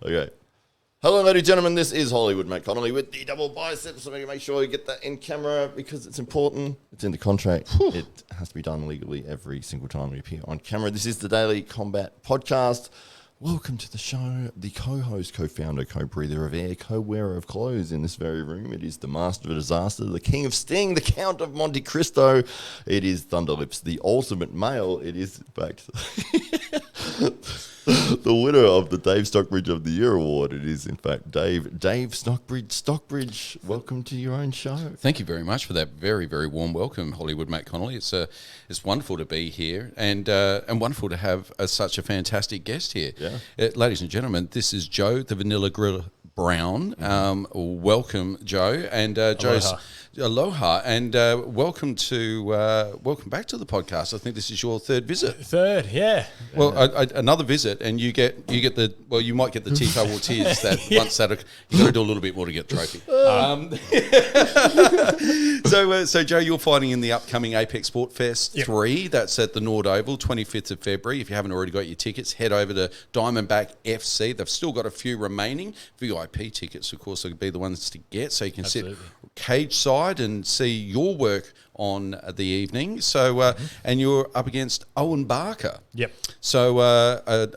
Okay. Hello, ladies and gentlemen. This is Hollywood Matt Connolly with the double biceps. So make sure you get that in camera because it's important. It's in the contract. It has to be done legally every single time we appear on camera. This is the Daily Combat Podcast. Welcome to the show. The co-host, co-founder, co-breather of air, co-wearer of clothes in this very room. It is the master of disaster, the king of sting, the count of Monte Cristo. It is Thunderlips, the ultimate male. It is, in fact, the winner of the Dave Stockbridge of the Year award. It is, in fact, Dave Stockbridge. Welcome to your own show. Thank you very much for that very, very warm welcome, Hollywood Matt Connolly. It's wonderful to be here and wonderful to have such a fantastic guest here. Yeah. Ladies and gentlemen, this is Joe, the Vanilla Grill Brown. Welcome, Joe, and Joe's aloha, and welcome back to the podcast. I think this is your third visit. Third, yeah. Well, another visit, and you might get the Tito Ortiz that once that you got to do a little bit more to get the trophy. So Joe, you're fighting in the upcoming Apex Sport Fest 3. That's at the Norwood Oval, 25th of February. If you haven't already got your tickets, head over to Diamondback FC. They've still got a few remaining. VIP tickets, of course, will be the ones to get, so you can sit cage side and see your work on the evening. So, and you're up against Owen Barker. Yep. So,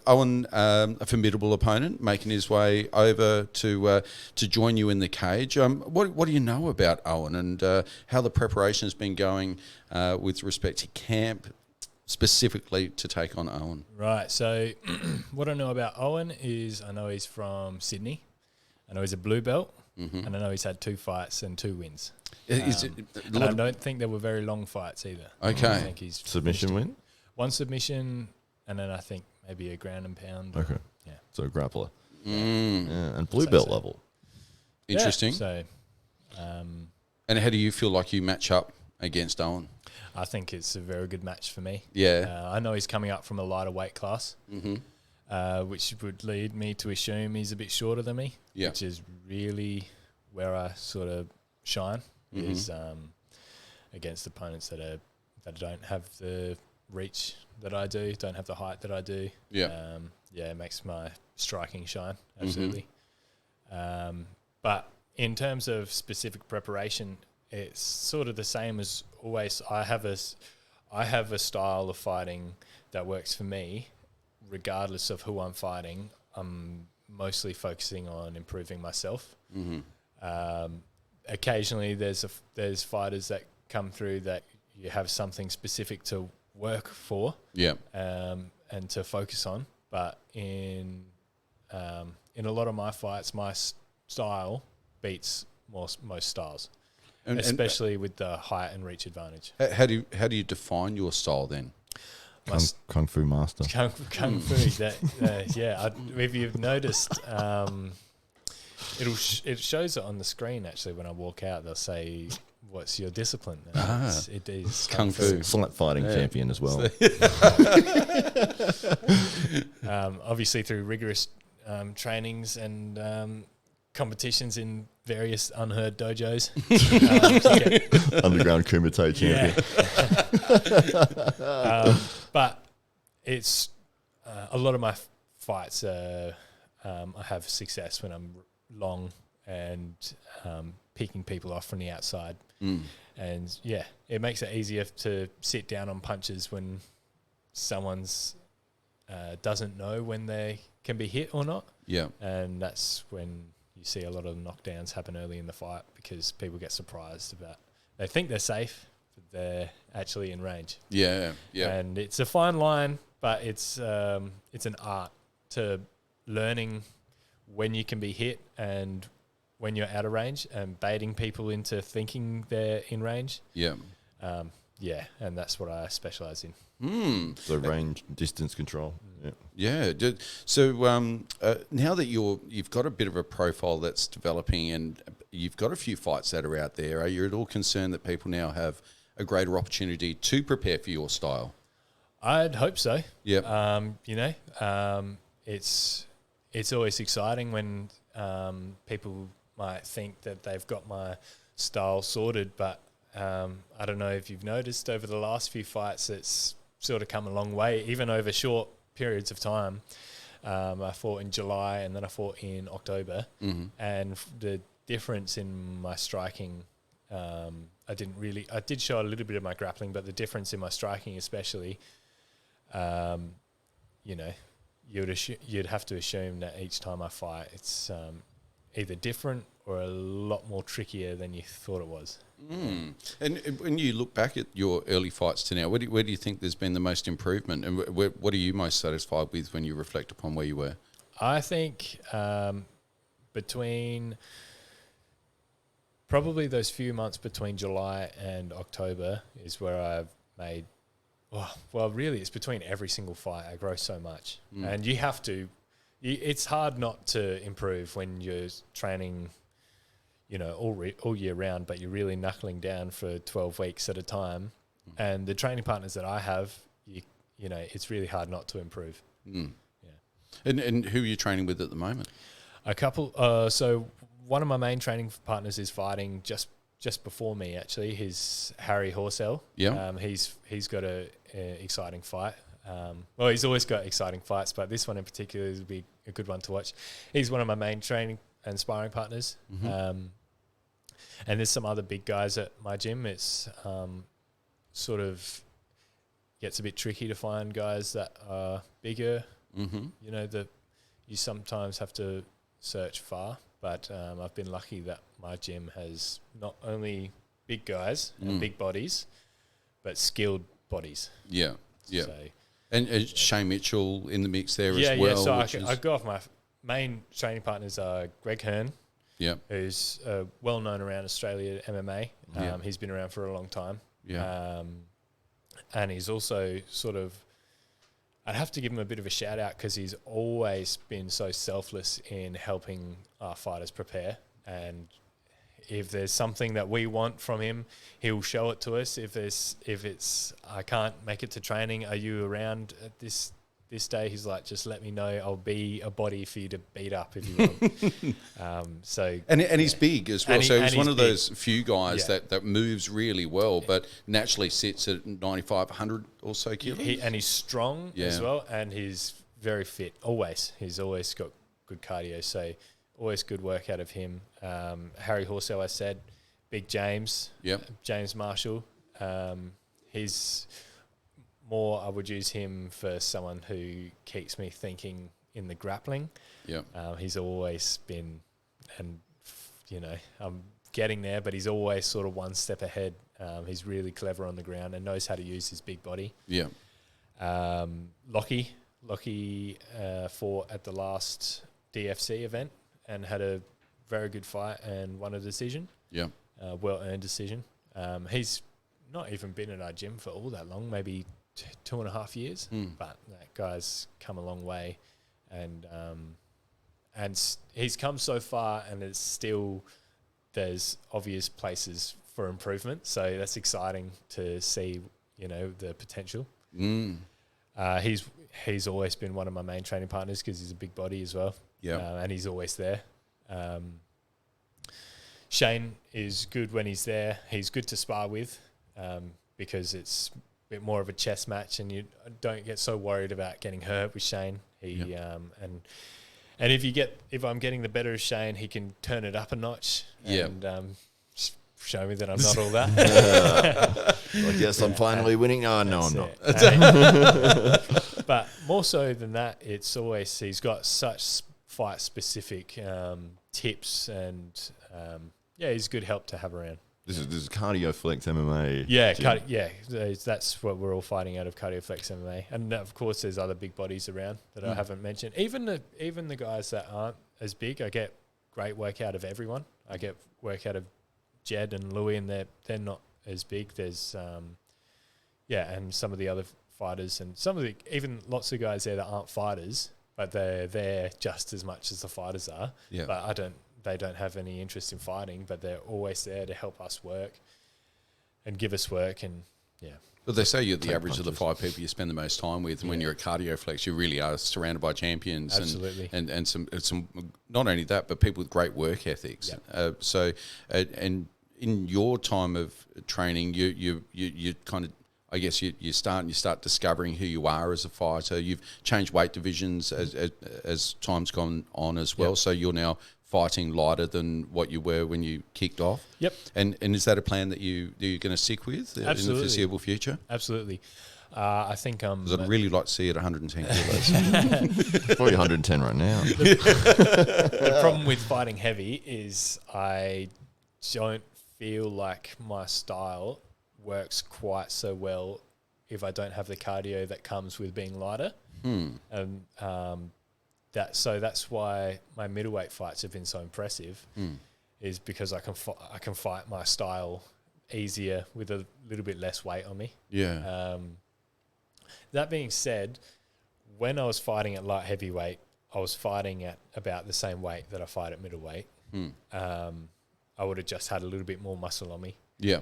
Owen, a formidable opponent, making his way over to join you in the cage. What do you know about Owen and how the preparation has been going with respect to camp, specifically to take on Owen? Right. So, what I know about Owen is I know he's from Sydney. I know he's a blue belt, and I know he's had 2 fights and 2 wins. And I don't think they were very long fights either. Okay. I think he's Submission win? 1 submission, and then I think maybe a ground and pound. Okay. Yeah. So grappler. Yeah, and blue belt level. Interesting. Yeah, so, and how do you feel like you match up against Owen? I think it's a very good match for me. Yeah. I know he's coming up from a lighter weight class. Which would lead me to assume he's a bit shorter than me, which is really where I sort of shine, is against opponents that don't have the reach that I do, don't have the height that I do. It makes my striking shine, absolutely. But in terms of specific preparation, it's sort of the same as always. I have a style of fighting that works for me. Regardless of who I'm fighting, I'm mostly focusing on improving myself. Occasionally, there's fighters that come through that you have something specific to work for, and to focus on. But in a lot of my fights, my style beats most styles, especially with the height and reach advantage. How do you define your style then? Kung Fu master. Kung Fu. If you've noticed, it shows it on the screen. Actually, when I walk out, they'll say, "What's your discipline?" It is Kung Fu. Slut fighting champion as well. Obviously, through rigorous trainings and competitions in various unheard dojos. Underground Kumite champion. But it's a lot of my fights, I have success when I'm long and picking people off from the outside. And, it makes it easier to sit down on punches when someone's doesn't know when they can be hit or not. Yeah. And that's when you see a lot of knockdowns happen early in the fight because people get surprised they think they're safe, but they're actually in range. Yeah. And it's a fine line, but it's an art to learning when you can be hit and when you're out of range and baiting people into thinking they're in range. Yeah. And that's what I specialize in. So range, distance control. Yeah. So now that you've got a bit of a profile that's developing and you've got a few fights that are out there, are you at all concerned that people now have a greater opportunity to prepare for your style? I'd hope so. Yeah. It's always exciting when people might think that they've got my style sorted, but I don't know if you've noticed over the last few fights, it's sort of come a long way, even over short periods of time. I fought in July, and then I fought in October. And the difference in my striking, I did show a little bit of my grappling, but the difference in my striking especially, you know, you'd have to assume that each time I fight, it's either different or a lot more trickier than you thought it was. And when you look back at your early fights to now, where do you think there's been the most improvement, and what are you most satisfied with when you reflect upon where you were? I think between probably those few months between July and October is where I've made, well, really it's between every single fight. I grow so much. And you have to, it's hard not to improve when you're training, you know, all year round, but you're really knuckling down for 12 weeks at a time. And the training partners that I have, you know, it's really hard not to improve. Yeah. And who are you training with at the moment? A couple. So one of my main training partners is fighting just before me. Actually, he's Harry Horsell. Yeah. He's got a exciting fight. Well, he's always got exciting fights, but this one in particular will be a good one to watch. He's one of my main training and sparring partners. And there's some other big guys at my gym. It's sort of gets a bit tricky to find guys that are bigger. You know, you sometimes have to search far, but I've been lucky that my gym has not only big guys and big bodies, but skilled bodies. Yeah. So, and Shane Mitchell in the mix there as well. Yeah, so I go off my main training partners are Greg Hearn, who's well known around Australia MMA. He's been around for a long time. And he's also sort of, I'd have to give him a bit of a shout out because he's always been so selfless in helping our fighters prepare. And if there's something that we want from him, he'll show it to us. If it's I can't make it to training, are you around at this day? He's like, just let me know. I'll be a body for you to beat up if you want. And he's big as well. So he's one of those few guys that moves really well, but naturally sits at 95, 100 or so kilos. And he's strong as well, and he's very fit. Always, he's always got good cardio. So always good work out of him. Harry Horsell, I said, Big James, James Marshall. He's more, I would use him for someone who keeps me thinking in the grappling. He's always been, and you know, I'm getting there, but he's always sort of one step ahead. He's really clever on the ground and knows how to use his big body. Lockie fought at the last DFC event and had a very good fight and won a decision. Well-earned decision. He's not even been at our gym for all that long, maybe 2.5 years, but that guy's come a long way, and he's come so far, and it's still, there's obvious places for improvement, so that's exciting to see, you know, the potential. He's always been one of my main training partners because he's a big body as well, and he's always there. Shane is good when he's there. He's good to spar with because it's bit more of a chess match, and you don't get so worried about getting hurt with Shane. And if I'm getting the better of Shane, he can turn it up a notch and show me that I'm not all that. I guess I'm finally winning. Oh, no, I'm not. But more so than that, it's always, he's got such fight-specific tips, and he's good help to have around. This is Cardio Flex MMA. That's what we're all fighting out of, Cardio Flex MMA, and of course there's other big bodies around that I haven't mentioned. Even the guys that aren't as big, I get great work out of everyone. I get work out of Jed and Louis, and they're not as big. There's and some of the other fighters, and even lots of guys there that aren't fighters, but they're there just as much as the fighters are. But they don't have any interest in fighting, but they're always there to help us work and give us work. And but they say you're the average of the 5 people you spend the most time with, and when you're at CardioFlex, you really are surrounded by champions. Absolutely. And some not only that, but people with great work ethics. And in your time of training, you kind of, I guess you start discovering who you are as a fighter. You've changed weight divisions as time's gone on as well. Yep. So you're now fighting lighter than what you were when you kicked off. Yep. And is that a plan that you're going to stick with in the foreseeable future? Absolutely. I think because I'd really like to see it at 110 kilos. Probably 110 right now. The problem with fighting heavy is I don't feel like my style works quite so well if I don't have the cardio that comes with being lighter. And that's why my middleweight fights have been so impressive, is because I can fight my style easier with a little bit less weight on me. Yeah. That being said, when I was fighting at light heavyweight, I was fighting at about the same weight that I fight at middleweight. I would have just had a little bit more muscle on me. Yeah.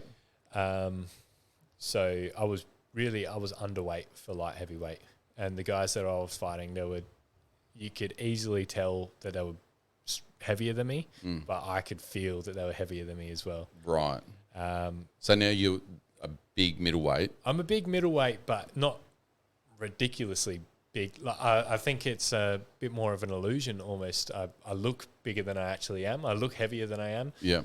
So I was underweight for light heavyweight, and the guys that I was fighting, you could easily tell that they were heavier than me, but I could feel that they were heavier than me as well. Right. So now you're a big middleweight. I'm a big middleweight, but not ridiculously big. Like, I think it's a bit more of an illusion almost. I look bigger than I actually am. I look heavier than I am. Yeah.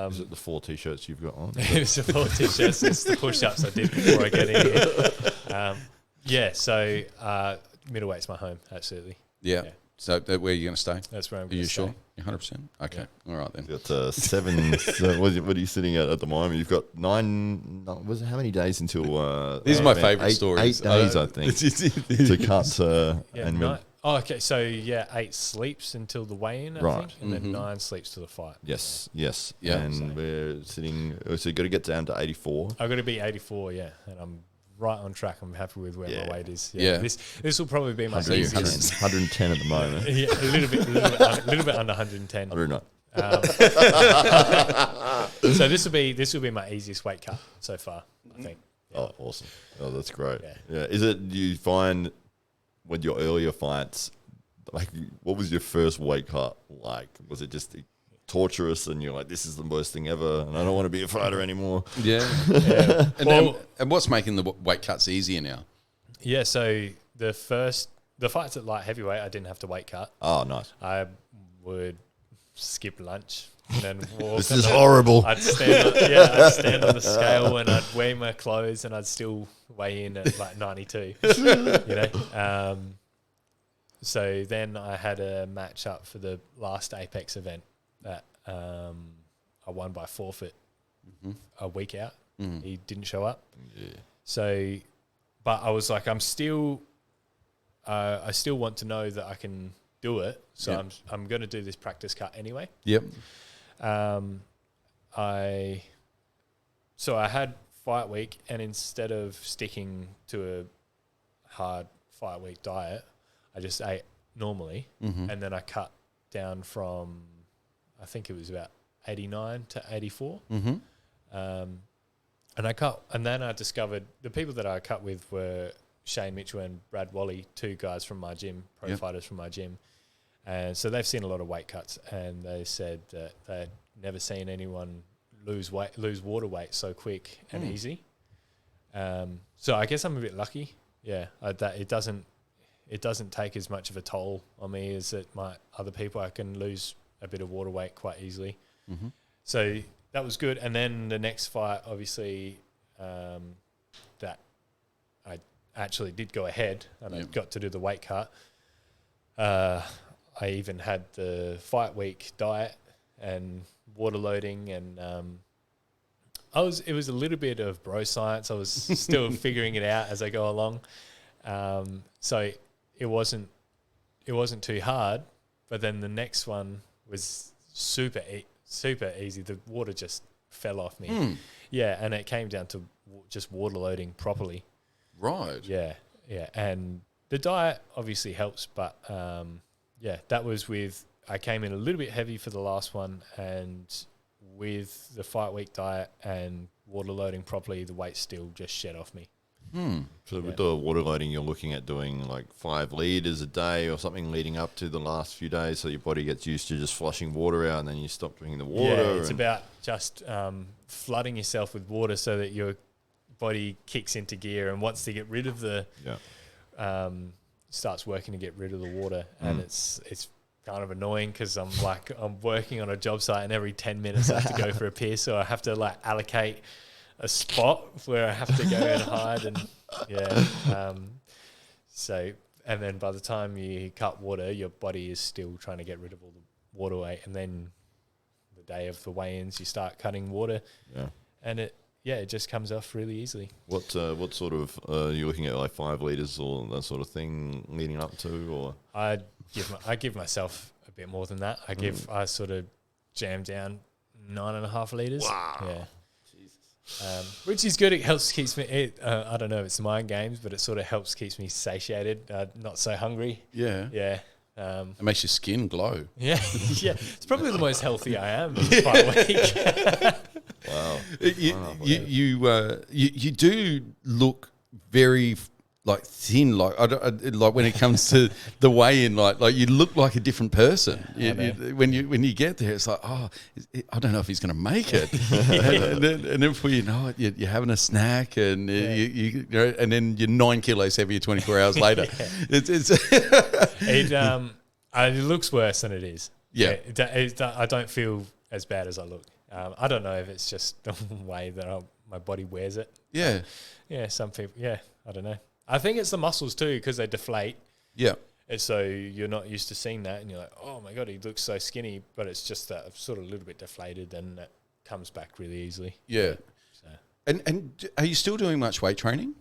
Is it the 4 T-shirts you've got on? It's the 4 T-shirts. It's the push-ups I did before I get in here. So middleweight's my home, absolutely. Yeah. So where are you going to stay? That's where I'm going to stay. Are you sure? 100%? Okay. Yeah. All right then. You've got 7. So what are you sitting at the moment? You've got 9. How many days until? These are my favourite stories. 8 days, I think, to cut and mill. Oh, okay. So 8 sleeps until the weigh-in, I think, and then 9 sleeps to the fight. Yes. Yeah. And we're sitting. So you got to get down to 84. I've got to be 84. Yeah, and I'm right on track. I'm happy with where my weight is. Yeah. This will probably be my 110 at the moment. Yeah, a little bit under 110. 109. So this will be my easiest weight cut so far, I think. Yeah. Oh, awesome! Oh, that's great. Yeah. Is it? Do you find with your earlier fights, like, what was your first weight cut like? Was it just torturous, and you're like, this is the worst thing ever, and I don't want to be a fighter anymore? Yeah. And what's making the weight cuts easier now? Yeah. So the fights at light heavyweight, I didn't have to weight cut. Oh, nice. I would skip lunch and then walk. This is horrible. I'd stand on the scale and I'd wear my clothes and I'd still weigh in at like 92. So then I had a match up for the last Apex event that I won by forfeit a week out. He didn't show up. Yeah. So, but I was like, I still want to know that I can do it. So I'm going to do this practice cut anyway. Yep. I had fight week, and instead of sticking to a hard fight week diet, I just ate normally, and then I cut down from, I think it was about 89 to 84. And then I discovered the people that I cut with were Shane Mitchell and Brad Wally, 2 guys from my gym, pro fighters from my gym. And so they've seen a lot of weight cuts, and they said that they'd never seen anyone lose water weight so quick and easy. So I guess I'm a bit lucky. Yeah, that it doesn't take as much of a toll on me as it might other people. I can lose a bit of water weight quite easily. So that was good. And then the next fight, obviously, that I actually did go ahead, and I got to do the weight cut. I even had the fight week diet and water loading, and it was a little bit of bro science. I was still figuring it out as I go along. So it wasn't too hard, but then the next one was super easy. The water just fell off me. Yeah, and it came down to just water loading properly. Right. Yeah. And the diet obviously helps, but that was I came in a little bit heavy for the last one, and with the fight week diet and water loading properly, the weight still just shed off me. So with the water loading, you're looking at doing like 5 liters a day or something leading up to the last few days, so your body gets used to just flushing water out, and then you stop drinking the water. Yeah, it's about just flooding yourself with water so that your body kicks into gear and wants to get rid of the starts working to get rid of the water, and it's kind of annoying because I'm working on a job site and every 10 minutes I have to go for a piss, so I have to like allocate a spot where I have to go and hide, and so and then by the time you cut water, your body is still trying to get rid of all the water weight, and then the day of the weigh-ins you start cutting water, and it just comes off really easily. What sort of you're looking at, like 5 liters or that sort of thing leading up to, or I give myself a bit more than that. I sort of jam down 9.5 liters. Wow. Yeah. Which is good. It helps keeps me. I don't know if it's mind games, but it sort of helps keeps me satiated, not so hungry. Yeah. Yeah. It makes your skin glow. Yeah. Yeah. It's probably the most healthy I am by a week. wow. You do look very like thin, like like when it comes to the weigh-in, like you look like a different person. When you get there, it's like, I don't know if he's going to make it. and then before you know it, you're having a snack, and you know, and then you're 9 kilos heavier 24 hours later. It looks worse than it is. Yeah. I don't feel as bad as I look. I don't know if it's just the way that my body wears it. Yeah. Some people. Yeah, I don't know. I think it's the muscles too, because they deflate. Yeah. And so you're not used to seeing that, and you're like, oh my God, he looks so skinny, but it's just that sort of a little bit deflated, and that comes back really easily. Yeah. So. And are you still doing much weight training?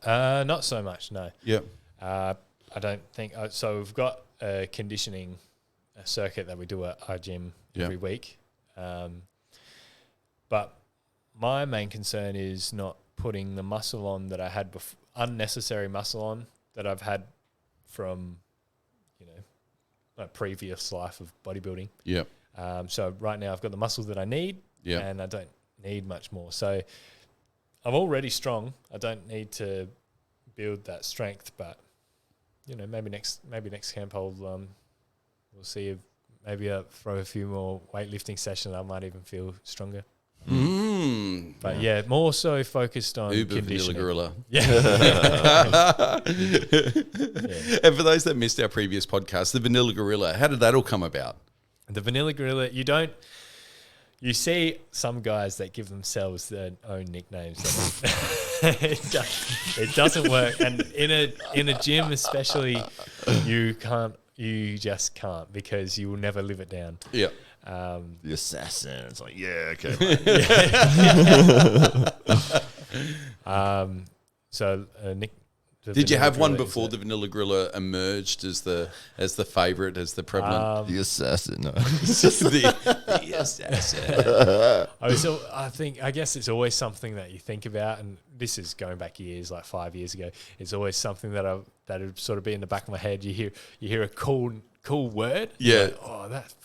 Not so much, no. Yeah. I don't think so. We've got a conditioning circuit that we do at our gym every week. But my main concern is not putting the muscle on that I had before, unnecessary muscle on that I've had from, my previous life of bodybuilding. Yeah. So right now I've got the muscle that I need, and I don't need much more. So I'm already strong. I don't need to build that strength, but maybe next camp we'll see if maybe throw a few more weightlifting sessions. I might even feel stronger. But more so focused on conditioning. Gorilla. Yeah. And for those that missed our previous podcast, the Vanilla Gorilla, how did that all come about? The Vanilla Gorilla, you see some guys that give themselves their own nicknames. It doesn't work, and in a gym especially, you just can't, because you will never live it down. Yeah. The assassin. It's like, okay. Nick. Did you have one before the Vanilla Gorilla emerged as the favorite, as the prevalent? The assassin. No. the assassin. I guess it's always something that you think about, and this is going back years, like 5 years ago. It's always something that would sort of be in the back of my head. You hear a cool word. Yeah. Like, oh, that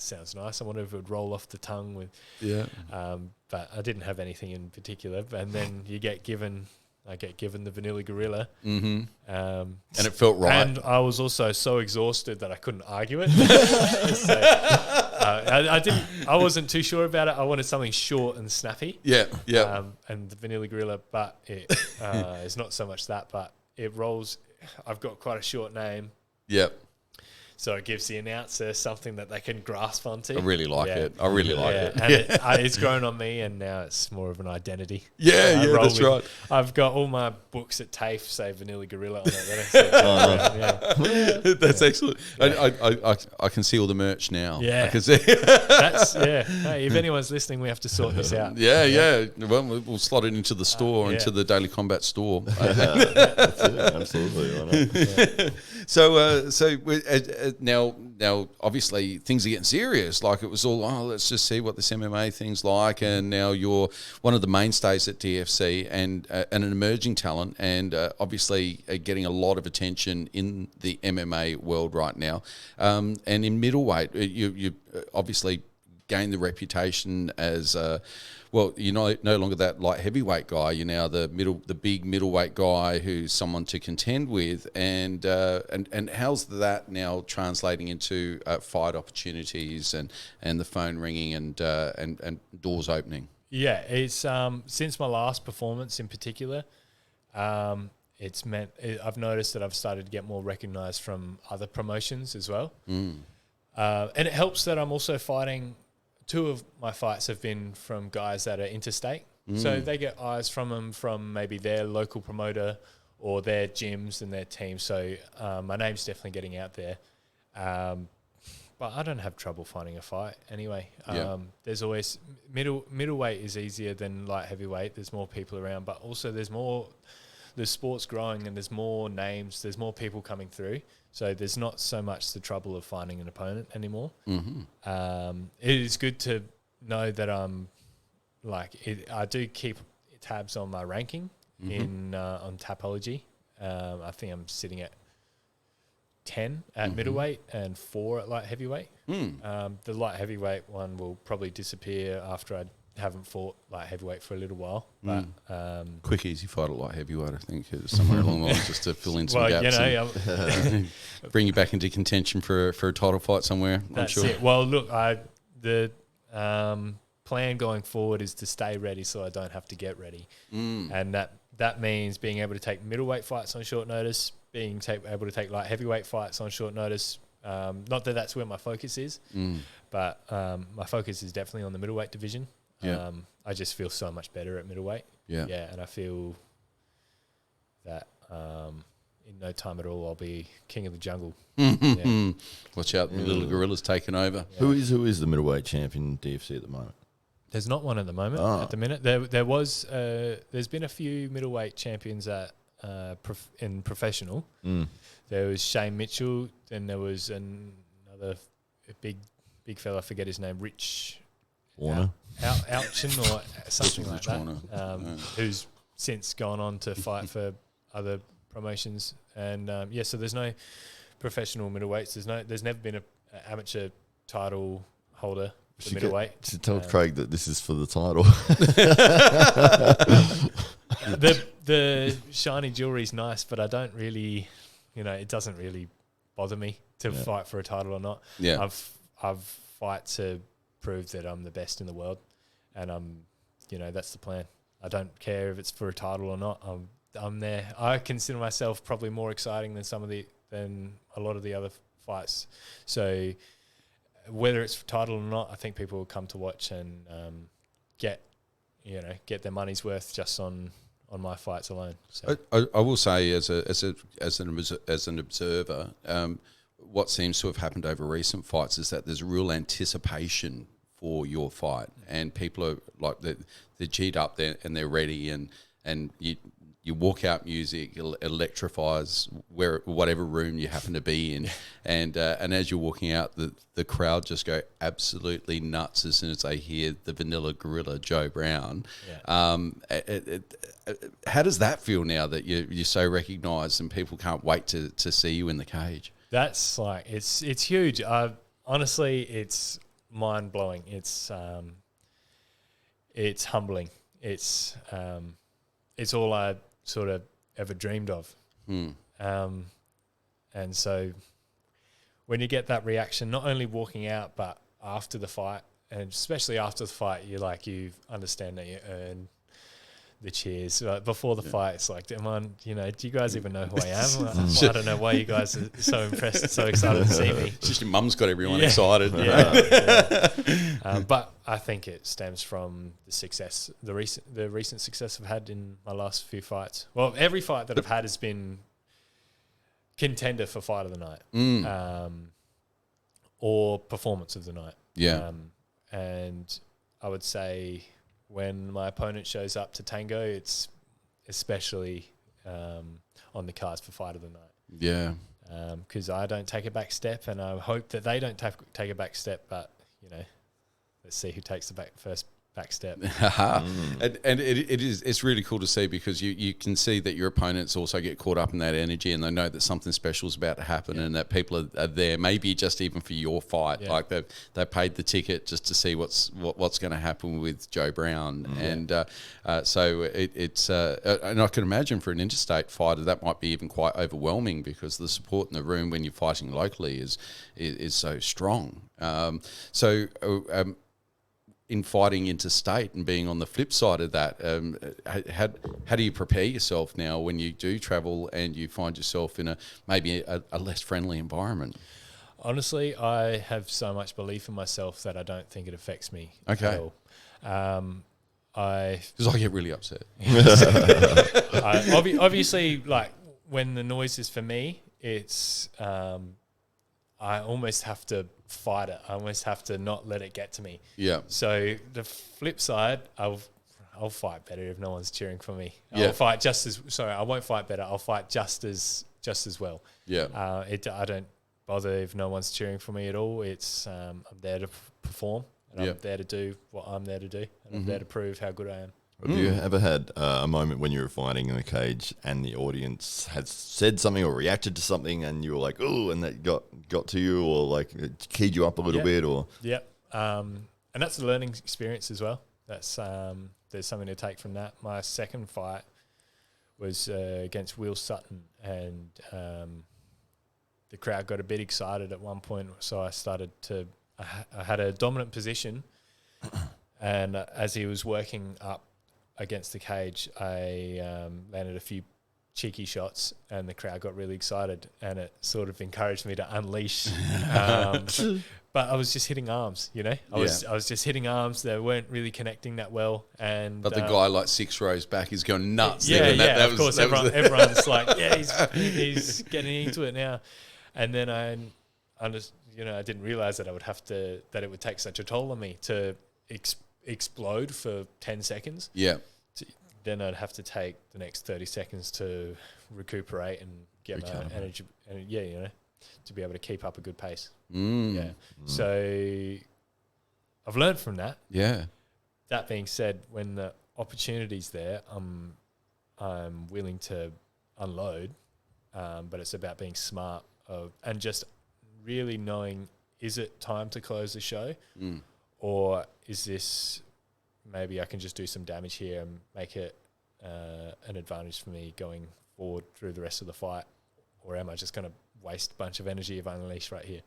sounds nice. I wonder if it would roll off the tongue with. Yeah. But I didn't have anything in particular. And then I get given the Vanilla Gorilla. Mm-hmm. And it felt right. And I was also so exhausted that I couldn't argue it. So, I wasn't too sure about it. I wanted something short and snappy. Yeah. Yeah. And the Vanilla Gorilla, but it is not so much that, but it rolls. I've got quite a short name. Yep. So it gives the announcer something that they can grasp onto. I really like it. I really like it. And it's grown on me, and now it's more of an identity. Yeah, that's right. I've got all my books at TAFE say Vanilla Gorilla on it. That's excellent. Yeah. I can see all the merch now. Yeah. I can see. Hey, if anyone's listening, we have to sort this out. Yeah. Well, we'll slot it into the store, into the Daily Combat store. That's it. Absolutely. So now, obviously, things are getting serious. Like, it was all, let's just see what this MMA thing's like. And now you're one of the mainstays at DFC and an emerging talent, and obviously getting a lot of attention in the MMA world right now. And in middleweight, you obviously gained the reputation as you're no longer that light heavyweight guy. You're now the big middleweight guy who's someone to contend with. And how's that now translating into fight opportunities and the phone ringing and doors opening? Yeah, it's since my last performance in particular, it's meant I've noticed that I've started to get more recognised from other promotions as well. And it helps that I'm also fighting. 2 of my fights have been from guys that are interstate, so they get eyes from them from maybe their local promoter or their gyms and their team. So my name's definitely getting out there. But I don't have trouble finding a fight anyway. There's always middleweight is easier than light heavyweight. There's more people around, but also the sport's growing and there's more names. There's more people coming through. So there's not so much the trouble of finding an opponent anymore. It is good to know that I do keep tabs on my ranking on Tapology. I think I'm sitting at 10 at middleweight and 4 at light heavyweight. The light heavyweight one will probably disappear after I haven't fought light heavyweight for a little while. But quick, easy fight at light heavyweight, I think, somewhere along the lines, just to fill in some gaps. And bring you back into contention for a title fight somewhere. I'm sure. It. Well, look, the plan going forward is to stay ready so I don't have to get ready, and that means being able to take middleweight fights on short notice, being able to take light heavyweight fights on short notice. Not that that's where my focus is, but my focus is definitely on the middleweight division. I just feel so much better at middleweight. And I feel that in no time at all I'll be king of the jungle. Watch out, the little gorilla's taken over. Who is the middleweight champion DFC at the moment? There's not one at the moment. At the minute, there was. There's been a few middleweight champions at in professional. There was Shane Mitchell, then there was another big fella. I forget his name. Rich Warner, Ouchin or something like that. Who's since gone on to fight for other promotions. And so there's no professional middleweights. There's never been an amateur title holder. The middleweight. To tell Craig that this is for the title. The shiny jewelry's nice, but I don't really, it doesn't really bother me to fight for a title or not. I've fight to prove that I'm the best in the world, and that's the plan. I don't care if it's for a title or not. I'm there. I consider myself probably more exciting than a lot of the other fights. So whether it's for title or not, I think people will come to watch and get their money's worth just on my fights alone. So I will say, as an observer, what seems to have happened over recent fights is that there's a real anticipation for your fight, and people are like they're G'd up there and they're ready, and you walk out, music electrifies whatever room you happen to be in, and as you're walking out, the crowd just go absolutely nuts as soon as they hear the Vanilla Gorilla Joe Brown. How does that feel now that you're so recognised and people can't wait to see you in the cage? That's it's huge. Honestly, it's mind blowing. It's humbling. It's all I sort of ever dreamed of. And so when you get that reaction, not only walking out, but after the fight, and especially after the fight, you understand that you earn the cheers. Before the fight, it's like, do you guys even know who I am? I don't know why you guys are so impressed, so excited to see me. It's just your mum's got everyone excited. But I think it stems from the success, the recent success I've had in my last few fights. Well, every fight that I've had has been contender for fight of the night, or performance of the night. And I would say, when my opponent shows up to tango, it's especially on the cards for fight of the night. Because I don't take a back step, and I hope that they don't take a back step. But let's see who takes the first back step. And it's really cool to see, because you can see that your opponents also get caught up in that energy, and they know that something special is about to happen, and that people are there, maybe just even for your fight. Like they paid the ticket just to see what's going to happen with Joe Brown. And so it's and I can imagine for an interstate fighter that might be even quite overwhelming, because the support in the room when you're fighting locally is so strong. in fighting interstate and being on the flip side of that, how do you prepare yourself now when you do travel and you find yourself in maybe a less friendly environment? Honestly, I have so much belief in myself that I don't think it affects me at all. Because I get really upset. Obviously, like when the noise is for me, it's I almost have to fight it. I almost have to not let it get to me. Yeah. So the flip side, I'll fight better if no one's cheering for me. Yeah. I'll fight just as. Sorry, I won't fight better. I'll fight just as well. Yeah. I don't bother if no one's cheering for me at all. It's I'm there to perform, and I'm there to do what I'm there to do, and I'm there to prove how good I am. Have you ever had a moment when you were fighting in a cage and the audience had said something or reacted to something and you were like, "Oh," and that got to you, or like it keyed you up a little bit, or and that's a learning experience as well. That's there's something to take from that. My second fight was against Will Sutton, and the crowd got a bit excited at one point, so I started to. I had a dominant position, and as he was working up against the cage, I landed a few cheeky shots, and the crowd got really excited, and it sort of encouraged me to unleash. But I was just hitting arms, you know. I was just hitting arms. They weren't really connecting that well, but the guy like 6 rows back is going nuts. Of course, everyone's like, he's getting into it now. And then I didn't realize that that it would take such a toll on me to explode for 10 seconds. Yeah. Then I'd have to take the next 30 seconds to recuperate and get my energy, and to be able to keep up a good pace. So I've learned from that. Yeah. That being said, when the opportunity's there, I'm willing to unload, but it's about being smart and just really knowing, is it time to close the show, or is this maybe I can just do some damage here and make it an advantage for me going forward through the rest of the fight, or am I just going to waste a bunch of energy if I unleash right here?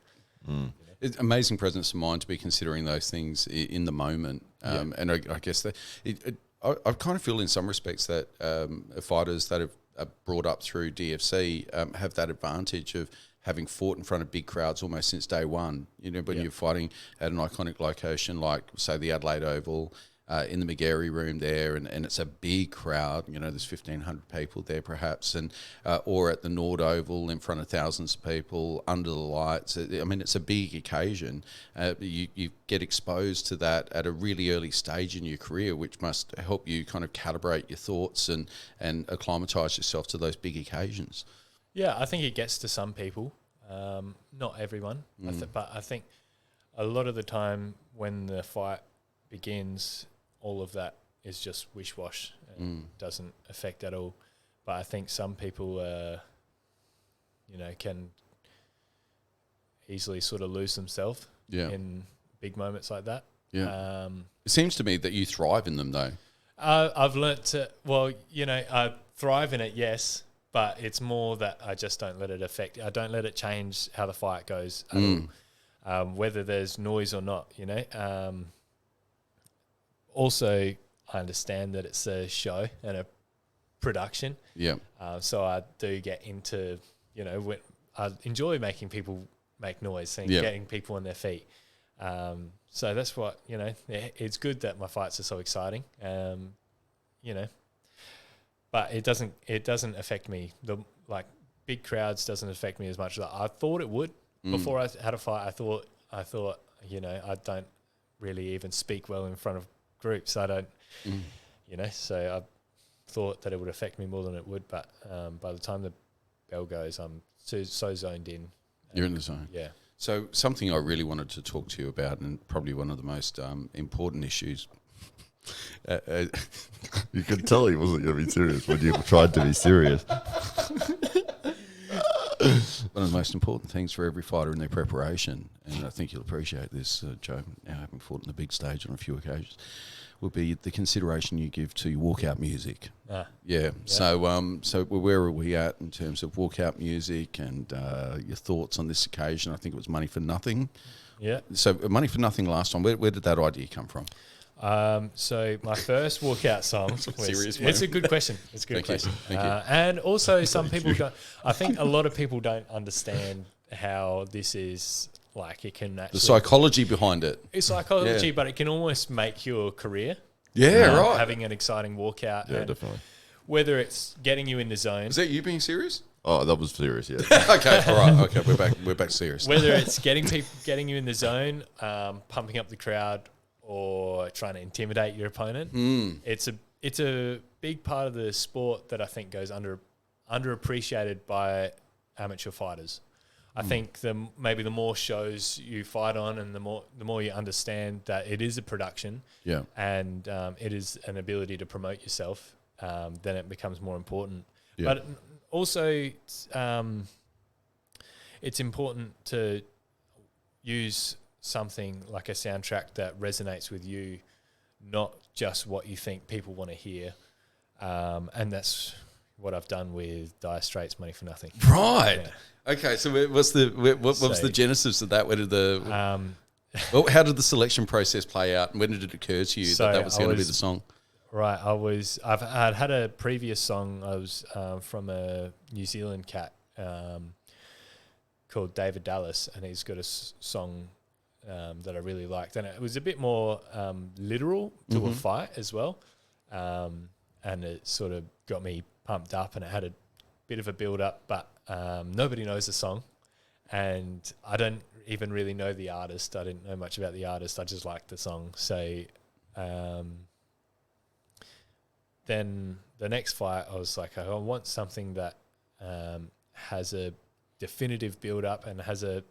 It's amazing presence of mind to be considering those things in the moment, and I guess that I kind of feel in some respects that fighters that are brought up through DFC have that advantage of having fought in front of big crowds almost since day one. You know, when you're fighting at an iconic location like, say, the Adelaide Oval, in the McGarry room there, and it's a big crowd, you know, there's 1,500 people there perhaps, and or at the Norwood Oval in front of thousands of people under the lights. I mean, it's a big occasion. You get exposed to that at a really early stage in your career, which must help you kind of calibrate your thoughts and acclimatise yourself to those big occasions. Yeah, I think it gets to some people, not everyone, but I think a lot of the time when the fight begins, all of that is just wish-wash and doesn't affect at all. But I think some people, can easily sort of lose themselves in big moments like that. Yeah. It seems to me that you thrive in them, though. I've learnt to, I thrive in it, yes, but it's more that I just don't let it affect. I don't let it change how the fight goes at all, whether there's noise or not, you know. Also, I understand that it's a show and a production. Yeah. So I do get into, I enjoy making people make noise and getting people on their feet. So that's what, it's good that my fights are so exciting, but it doesn't affect me. The big crowds doesn't affect me as much as I thought it would. Before I had a fight, I thought, I don't really even speak well in front of groups. I don't, so I thought that it would affect me more than it would. But by the time the bell goes, I'm so zoned in. You're in the zone. Yeah. So something I really wanted to talk to you about, and probably one of the most important issues. You could tell he wasn't going to be serious when you tried to be serious. One of the most important things for every fighter in their preparation, and I think you'll appreciate this, Joe, now having fought on the big stage on a few occasions, would be the consideration you give to your walkout music. Yeah. So where are we at in terms of walkout music and your thoughts on this occasion? I think it was Money for Nothing Yeah. So Money for Nothing last time. Where did that idea come from? So my first walkout song was, serious, it's a good question. It's a good question. Thank you. And also some people don't, I think a lot of people don't understand how this is, like, it can actually... The psychology behind it. It's psychology, but it can almost make your career. Yeah, right. Having an exciting walkout. Yeah, definitely. Whether it's getting you in the zone. Is that you being serious? Oh, that was serious, yeah. Okay, all right. Okay, we're back serious. Whether it's getting you in the zone, pumping up the crowd, or trying to intimidate your opponent, it's a big part of the sport that I think goes underappreciated by amateur fighters. I think maybe the more shows you fight on, and the more you understand that it is a production, and it is an ability to promote yourself, then it becomes more important. Yeah. But also, it's important to use something like a soundtrack that resonates with you, not just what you think people want to hear. And that's what I've done with Dire Straits' Money for Nothing. Right. Yeah. Okay, so what was the genesis of that? Where did how did the selection process play out, and when did it occur to you that was going to be the song? Right, I'd had a previous song. I was from a New Zealand cat called David Dallas, and he's got a song that I really liked, and it was a bit more literal to a fight as well, and it sort of got me pumped up, and it had a bit of a build up, but nobody knows the song, and I don't even really know the artist. I didn't know much about the artist. I just liked the song. So then the next fight, I was like, I want something that has a definitive build up and has a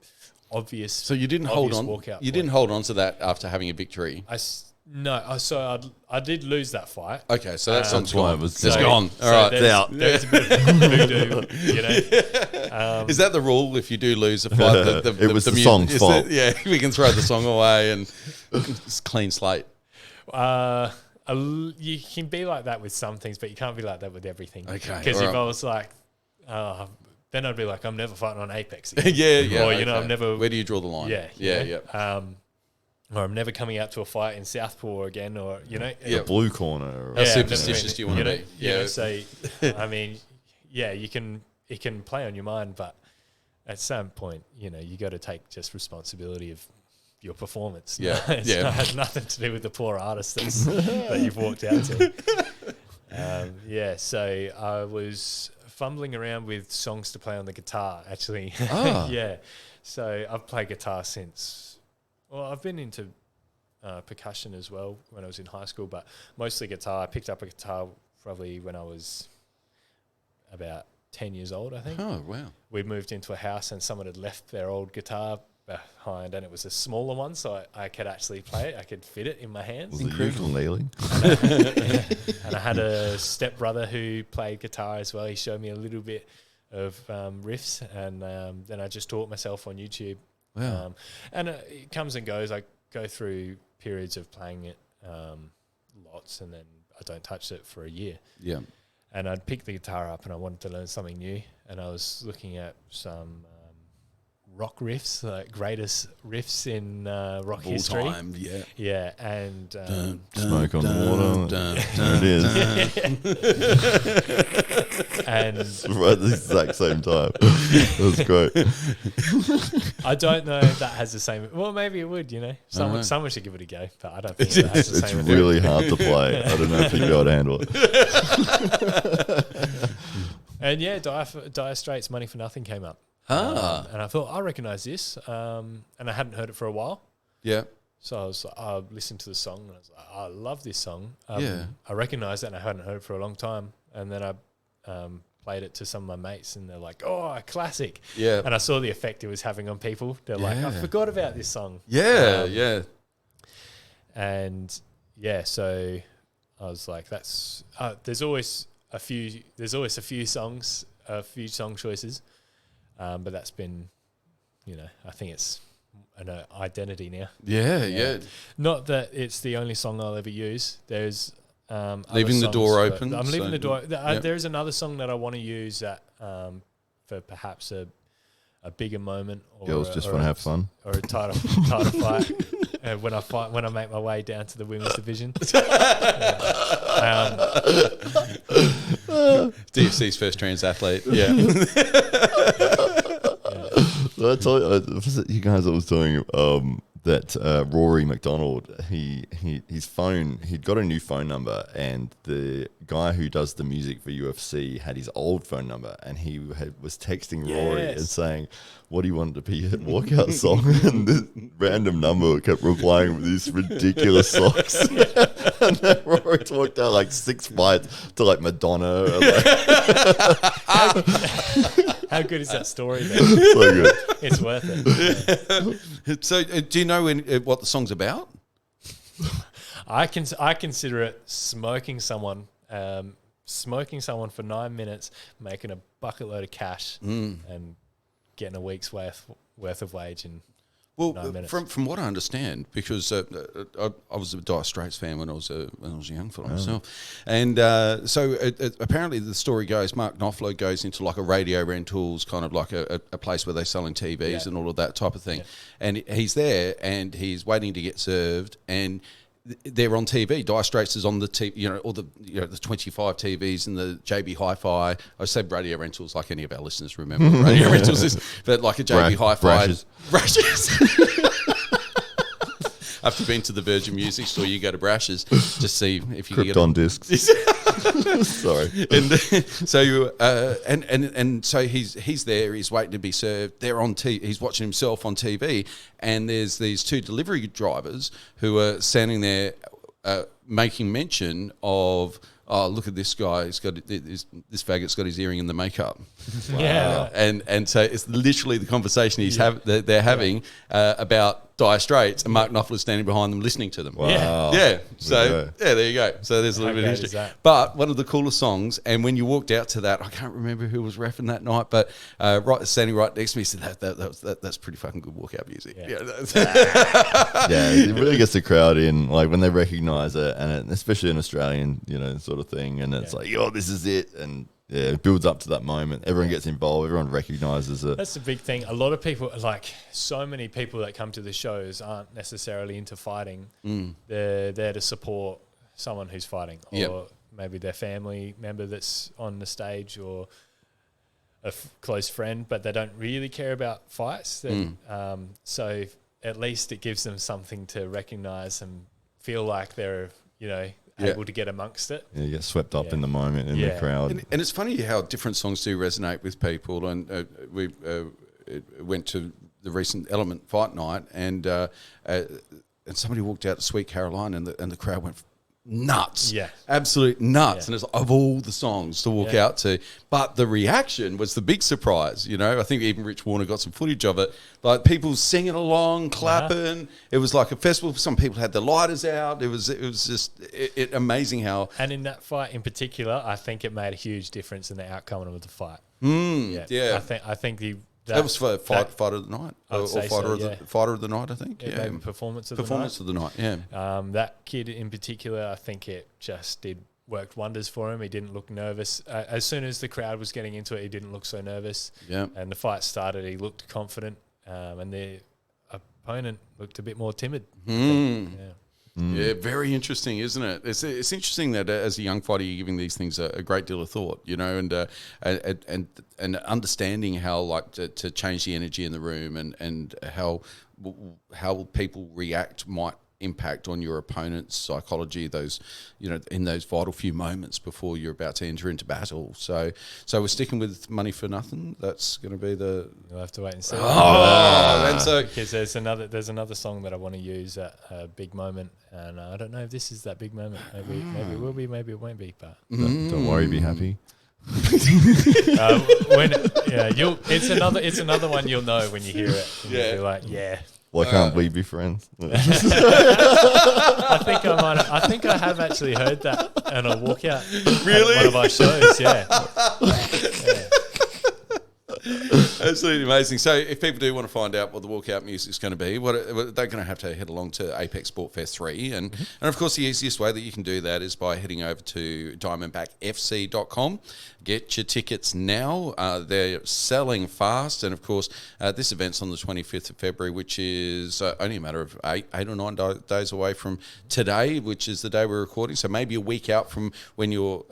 obvious. So you didn't hold on. You didn't hold on to that after having a victory. So I did lose that fight. Okay, so that song's gone. It's so, gone. So all right, it's out. There's a bit of voodoo, you know. Is that the rule? If you do lose a fight, it was the song's fault. Yeah, we can throw the song away and it's clean slate. You can be like that with some things, but you can't be like that with everything. Okay, because if I was like, then I'd be like, I'm never fighting on Apex again. yeah. Or you know, I'm never. Where do you draw the line? Yeah. Or I'm never coming out to a fight in Southpaw again, or you know, the blue corner. How superstitious do you want to be? Yeah. So, I mean, it can play on your mind, but at some point, you know, you got to take just responsibility of your performance. Yeah, It has nothing to do with the poor artist that you've walked out to. So I was fumbling around with songs to play on the guitar, actually. Yeah. So I've played guitar since. Well, I've been into percussion as well when I was in high school, but mostly guitar. I picked up a guitar probably when I was about 10 years old, I think. Oh, wow. We moved into a house and someone had left their old guitar behind, and it was a smaller one, so I could actually play it. I could fit it in my hands. Was it ukulele? And I had a stepbrother who played guitar as well. He showed me a little bit of riffs, and then I just taught myself on YouTube. Wow. And it comes and goes. I go through periods of playing it lots, and then I don't touch it for a year. Yeah. And I'd pick the guitar up and I wanted to learn something new. And I was looking at some rock riffs, like greatest riffs in rock history. All time, yeah. Yeah, and Smoke on the water. There it is. And Right at the exact same time. That was great. I don't know if that has the same. Well, maybe it would. You know, someone should give it a go, but I don't think it has the It's same. really hard to play. I don't know if you'd be able to handle it. And yeah, Dire Straits' Money for Nothing came up. And I thought, I recognise this. And I hadn't heard it for a while. Yeah. So I was like, I listened to the song and I was like, I love this song. Yeah. I recognised it and I hadn't heard it for a long time. And then I played it to some of my mates and they're like, oh, a classic. Yeah. And I saw the effect it was having on people. They're like, I forgot about this song. Yeah, yeah. And yeah, so I was like, that's there's always a few songs, a few song choices. But that's been, you know, I think it's an identity now. Yeah. Not that it's the only song I'll ever use. There's leaving the door open. I'm leaving the door. There is another song that I want to use that for perhaps a a bigger moment, or Girls just want to have fun, or a title fight. When I make my way down to the women's division. DFC's first trans athlete. Yeah. So I told you guys I was telling you that Rory McDonald, his phone, he'd got a new phone number, and the guy who does the music for UFC had his old phone number, and he was texting Rory and saying, what do you want to be a walkout song? And this random number kept replying with these ridiculous songs. And then Rory talked out like 6 fights to like Madonna. And like How good is that story, man? so good. It's worth it. Yeah. So, do you know what the song's about? I consider it smoking someone for 9 minutes, making a bucket load of cash, and getting a week's worth of wage in 9 minutes. From what I understand, because I was a Dire Straits fan when I was a young fella myself, and so apparently the story goes, Mark Knopfler goes into like a radio rentals, kind of like a place where they're selling TVs and all of that type of thing, and he's there and he's waiting to get served, and they're on TV. Dire Straits is on the TV, all the the 25 TVs and the JB Hi-Fi. I said radio rentals, like any of our listeners remember what radio rentals is, but like a JB Hi-Fi. Brashes. After you've been to the Virgin Music Store, you go to Brashes to see if you can get Krypton discs. Sorry. And so he's there. He's waiting to be served. They're on he's watching himself on TV, and there's these 2 delivery drivers who are standing there, making mention of, oh, look at this guy. He's got this faggot's got his earring in the makeup. Wow. Yeah. And so it's literally the conversation they're having about Dire Straits, and Mark Knopfler's standing behind them listening to them. Wow. Yeah. So there you go. So there's a little bit of history. But one of the coolest songs, and when you walked out to that, I can't remember who was reffing that night, but standing right next to me, he said that's pretty fucking good walkout music. Yeah, it really gets the crowd in, like when they recognise it, and especially an Australian, sort of thing, and it's like, yo, this is it, and it builds up to that moment. Everyone gets involved. Everyone recognises it. That's the big thing. A lot of people, like so many people that come to the shows, aren't necessarily into fighting. They're there to support someone who's fighting, or maybe their family member that's on the stage, or a close friend, but they don't really care about fights. So at least it gives them something to recognise and feel like they're, able to get amongst it. Yeah, you get swept up in the moment, in the crowd. And it's funny how different songs do resonate with people. And we went to the recent Element Fight Night, and somebody walked out to Sweet Caroline, and the crowd went nuts. Yeah. Absolute nuts. And it's of all the songs to walk out to. But the reaction was the big surprise, I think even Rich Warner got some footage of it. Like people singing along, clapping. It was like a festival. Some people had their lighters out. It was just amazing how... And in that fight in particular, I think it made a huge difference in the outcome of the fight. I think that was for fighter of the night, or fighter of the night, I think. Maybe performance of the night. Yeah. That kid in particular, I think it just worked wonders for him. He didn't look nervous. As soon as the crowd was getting into it, he didn't look so nervous. Yeah. And the fight started, he looked confident, and the opponent looked a bit more timid. Yeah, very interesting, isn't it? It's interesting that as a young fighter, you're giving these things a great deal of thought, and understanding how to change the energy in the room, and how people react might impact on your opponent's psychology, those in those vital few moments before you're about to enter into battle. So we're sticking with Money for Nothing. That's going to be the... You'll have to wait and see. And so, because there's another song that I want to use at a big moment, and I don't know if this is that big moment. Maybe it will be, maybe it won't be. But don't worry, be happy. It's another one you'll know when you hear it. And you'll be like, yeah. Why can't we be friends? I think I have actually heard that on a walkout. Really? At one of our shows, yeah. Absolutely amazing. So if people do want to find out what the walkout music is going to be, they're going to have to head along to Apex Sport Fest 3. And of course, the easiest way that you can do that is by heading over to diamondbackfc.com. Get your tickets now. They're selling fast. And of course, this event's on the 25th of February, which is only a matter of eight or 9 days away from today, which is the day we're recording. So maybe a week out from when you're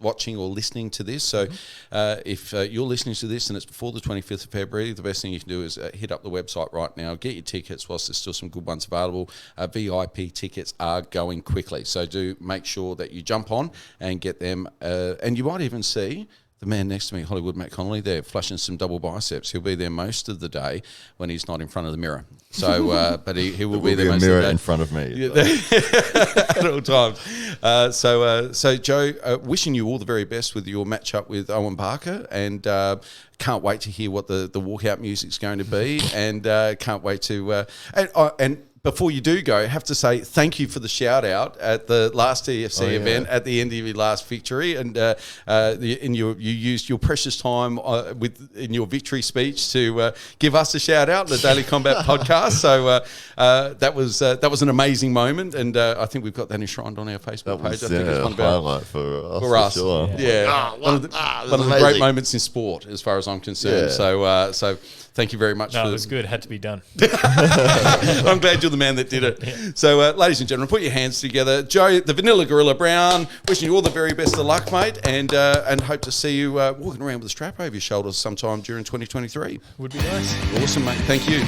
watching or listening to this. So if you're listening to this and it's before the 25th of February, the best thing you can do is hit up the website right now, get your tickets whilst there's still some good ones available. VIP tickets are going quickly. So do make sure that you jump on and get them. And you might even see the man next to me, Hollywood Matt Connolly, there flashing some double biceps. He'll be there most of the day when he's not in front of the mirror. So, but he will be there most of the day. There will be a mirror in front of me. At all times. So Joe, wishing you all the very best with your matchup with Owen Parker, and can't wait to hear what the walkout music's going to be, and can't wait to and before you do go, have to say thank you for the shout out at the last TFC event at the end of your last victory, and you used your precious time in your victory speech to give us a shout out, the Daily Combat podcast. So that was an amazing moment, and I think we've got that enshrined on our Facebook page. I think it's one of our highlight for us. Sure. One of the great moments in sport, as far as I'm concerned. Yeah. So thank you very much. No, it was good. It had to be done. I'm glad you're the man that did it. Yeah. So, ladies and gentlemen, put your hands together. Joe, the Vanilla Gorilla Brown, wishing you all the very best of luck, mate, and hope to see you walking around with a strap over your shoulders sometime during 2023. Would be nice. Awesome, mate. Thank you.